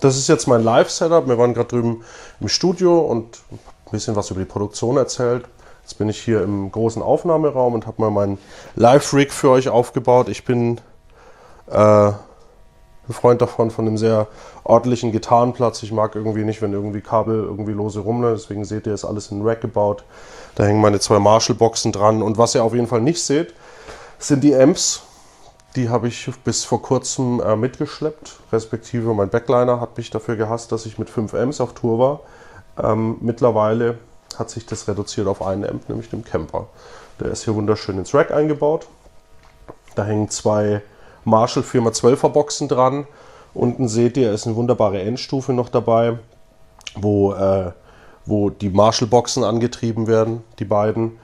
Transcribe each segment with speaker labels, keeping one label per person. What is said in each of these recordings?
Speaker 1: Das ist jetzt mein Live-Setup. Wir waren gerade drüben im Studio und ein bisschen was über die Produktion erzählt. Jetzt bin ich hier im großen Aufnahmeraum und habe mal meinen Live-Rig für euch aufgebaut. Ich bin ein Freund davon, von einem sehr ordentlichen Gitarrenplatz. Ich mag irgendwie nicht, wenn irgendwie Kabel irgendwie lose rumlaufen. Deswegen seht ihr, ist alles in Rack gebaut. Da hängen meine 2 Marshall-Boxen dran. Und was ihr auf jeden Fall nicht seht, sind die Amps. Die habe ich bis vor kurzem mitgeschleppt. Respektive mein Backliner hat mich dafür gehasst, dass ich mit 5 Amps auf Tour war. Mittlerweile hat sich das reduziert auf einen Amp, nämlich dem Kemper. Der ist hier wunderschön ins Rack eingebaut. Da hängen 2 Marshall 4x12er Boxen dran. Unten seht ihr, ist eine wunderbare Endstufe noch dabei, wo die Marshall Boxen angetrieben werden, die beiden.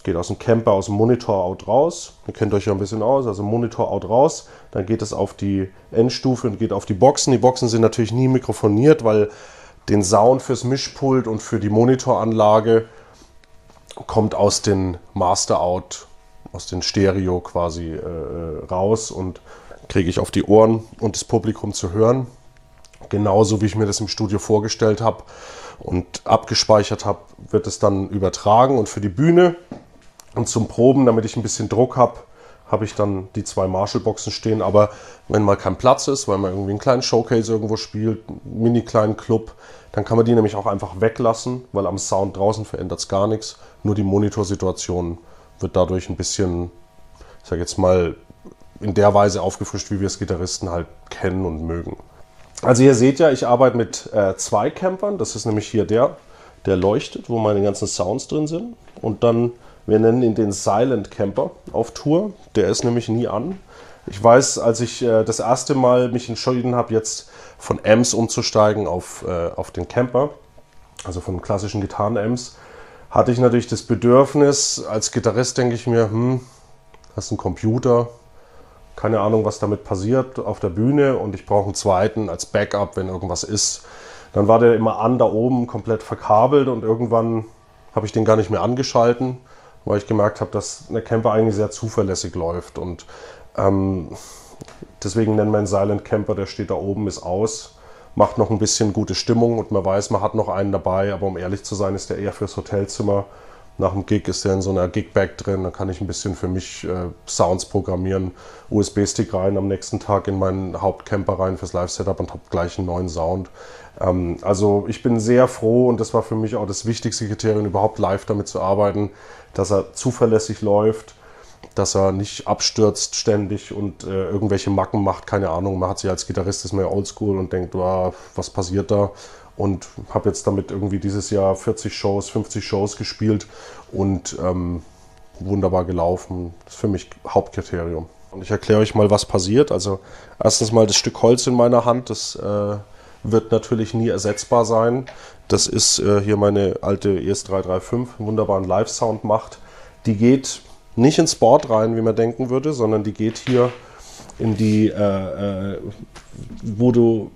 Speaker 1: Geht aus dem Kemper, aus dem Monitor-Out raus. Ihr kennt euch ja ein bisschen aus, also Monitor-Out raus. Dann geht es auf die Endstufe und geht auf die Boxen. Die Boxen sind natürlich nie mikrofoniert, weil den Sound fürs Mischpult und für die Monitoranlage kommt aus den Master-Out, aus den Stereo quasi raus und kriege ich auf die Ohren und das Publikum zu hören. Genauso wie ich mir das im Studio vorgestellt habe und abgespeichert habe, wird es dann übertragen. Und für die Bühne und zum Proben, damit ich ein bisschen Druck habe, habe ich dann die 2 Marshall-Boxen stehen. Aber wenn mal kein Platz ist, weil man irgendwie einen kleinen Showcase irgendwo spielt, einen mini-kleinen Club, dann kann man die nämlich auch einfach weglassen, weil am Sound draußen verändert es gar nichts. Nur die Monitorsituation wird dadurch ein bisschen, ich sage jetzt mal, in der Weise aufgefrischt, wie wir es Gitarristen halt kennen und mögen. Also ihr seht ja, ich arbeite mit 2 Campern. Das ist nämlich hier der leuchtet, wo meine ganzen Sounds drin sind. Und dann, wir nennen ihn den Silent Camper auf Tour. Der ist nämlich nie an. Ich weiß, als ich das erste Mal mich entschieden habe, jetzt von Amps umzusteigen auf den Camper, also von klassischen Gitarren-Amps, hatte ich natürlich das Bedürfnis, als Gitarrist denke ich mir, hast einen Computer, keine Ahnung, was damit passiert auf der Bühne und ich brauche einen zweiten als Backup, wenn irgendwas ist. Dann war der immer an da oben, komplett verkabelt und irgendwann habe ich den gar nicht mehr angeschalten, weil ich gemerkt habe, dass der Camper eigentlich sehr zuverlässig läuft und deswegen nennen wir ihn Silent Camper, der steht da oben, ist aus, macht noch ein bisschen gute Stimmung und man weiß, man hat noch einen dabei, aber um ehrlich zu sein, ist der eher fürs Hotelzimmer. Nach dem Gig ist der in so einer Gig-Bag drin, da kann ich ein bisschen für mich Sounds programmieren, USB-Stick rein, am nächsten Tag in meinen Hauptcamper rein fürs Live-Setup und habe gleich einen neuen Sound. Also ich bin sehr froh und das war für mich auch das wichtigste Kriterium, überhaupt live damit zu arbeiten, dass er zuverlässig läuft, dass er nicht abstürzt ständig und irgendwelche Macken macht, keine Ahnung. Man hat sich als Gitarrist, ist man ja oldschool und denkt, was passiert da? Und habe jetzt damit irgendwie dieses Jahr 40 Shows, 50 Shows gespielt und wunderbar gelaufen. Das ist für mich Hauptkriterium. Und ich erkläre euch mal, was passiert. Also erstens mal das Stück Holz in meiner Hand, das wird natürlich nie ersetzbar sein. Das ist hier meine alte ES335, einen wunderbaren Live-Sound macht. Die geht nicht ins Board rein, wie man denken würde, sondern die geht hier in die Voodoo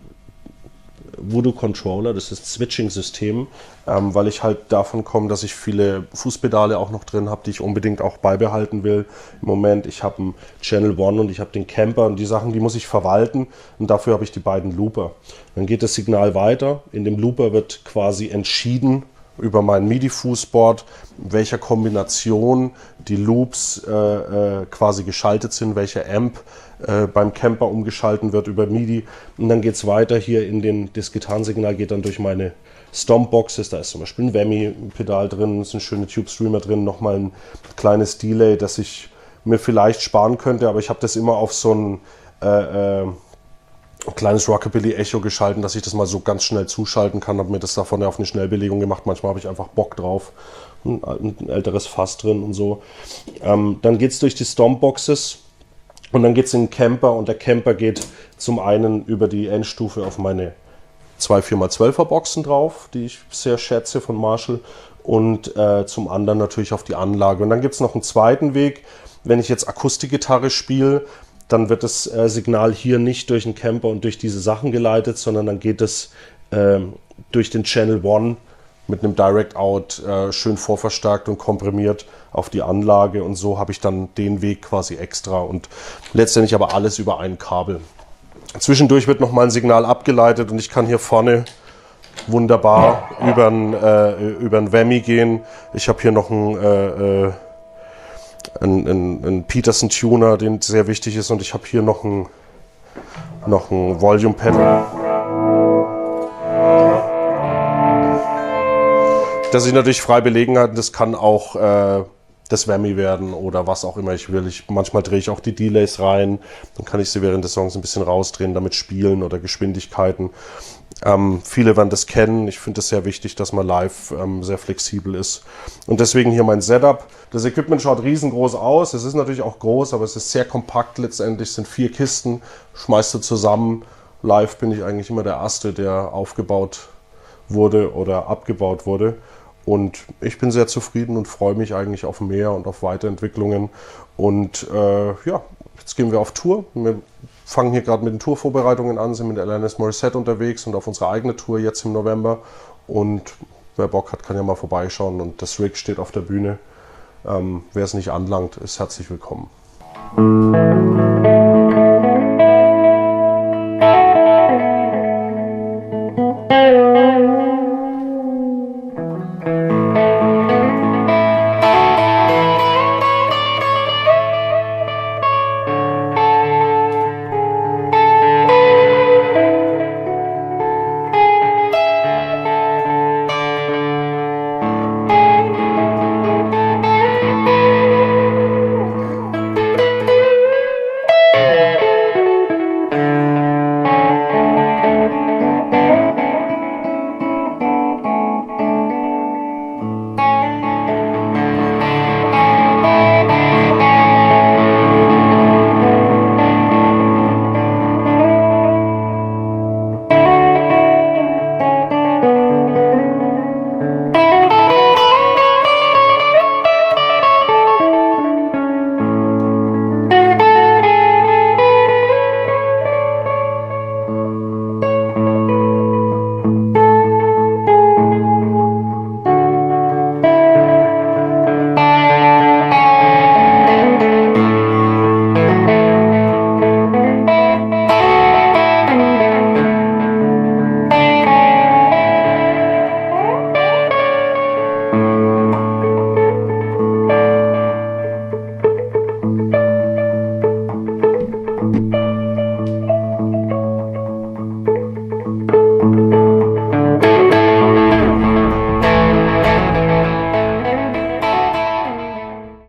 Speaker 1: Controller, das ist Switching-System, weil ich halt davon komme, dass ich viele Fußpedale auch noch drin habe, die ich unbedingt auch beibehalten will. Im Moment, ich habe einen Channel One und ich habe den Camper und die Sachen, die muss ich verwalten und dafür habe ich die beiden Looper. Dann geht das Signal weiter, in dem Looper wird quasi entschieden über mein MIDI-Fußboard, in welcher Kombination die Loops quasi geschaltet sind, welcher Amp beim Camper umgeschalten wird über MIDI. Und dann geht es weiter hier das Gitarrensignal geht dann durch meine Stompboxes. Da ist zum Beispiel ein Whammy-Pedal drin, ist ein schöner Tube-Streamer drin, nochmal ein kleines Delay, das ich mir vielleicht sparen könnte, aber ich habe das immer auf so ein kleines Rockabilly-Echo geschalten, dass ich das mal so ganz schnell zuschalten kann. Habe mir das davon auf eine Schnellbelegung gemacht. Manchmal habe ich einfach Bock drauf. Ein älteres Fass drin und so. Dann geht es durch die Stompboxes und dann geht es in den Camper und der Camper geht zum einen über die Endstufe auf meine 2 4x12er Boxen drauf, die ich sehr schätze von Marshall und zum anderen natürlich auf die Anlage. Und dann gibt es noch einen zweiten Weg, wenn ich jetzt Akustikgitarre spiele, dann wird das Signal hier nicht durch den Camper und durch diese Sachen geleitet, sondern dann geht es durch den Channel One mit einem Direct Out schön vorverstärkt und komprimiert auf die Anlage und so habe ich dann den Weg quasi extra und letztendlich aber alles über ein Kabel. Zwischendurch wird nochmal ein Signal abgeleitet und ich kann hier vorne wunderbar über ein Whammy gehen. Ich habe hier noch einen Peterson Tuner, den sehr wichtig ist, und ich habe hier noch ein Volume Pedal, das ich natürlich frei belegen habe. Das kann auch das Whammy werden oder was auch immer ich will. Manchmal drehe ich auch die Delays rein, dann kann ich sie während des Songs ein bisschen rausdrehen, damit spielen oder Geschwindigkeiten. Viele werden das kennen. Ich finde es sehr wichtig, dass man live sehr flexibel ist. Und deswegen hier mein Setup. Das Equipment schaut riesengroß aus. Es ist natürlich auch groß, aber es ist sehr kompakt letztendlich. Es sind 4 Kisten, schmeißt du zusammen. Live bin ich eigentlich immer der Erste, der aufgebaut wurde oder abgebaut wurde. Und ich bin sehr zufrieden und freue mich eigentlich auf mehr und auf Weiterentwicklungen. Und ja, jetzt gehen wir auf Tour. Wir fangen hier gerade mit den Tourvorbereitungen an, sind mit Alanis Morissette unterwegs und auf unsere eigene Tour jetzt im November. Und wer Bock hat, kann ja mal vorbeischauen. Und das Rig steht auf der Bühne. Wer es nicht anlangt, ist herzlich willkommen.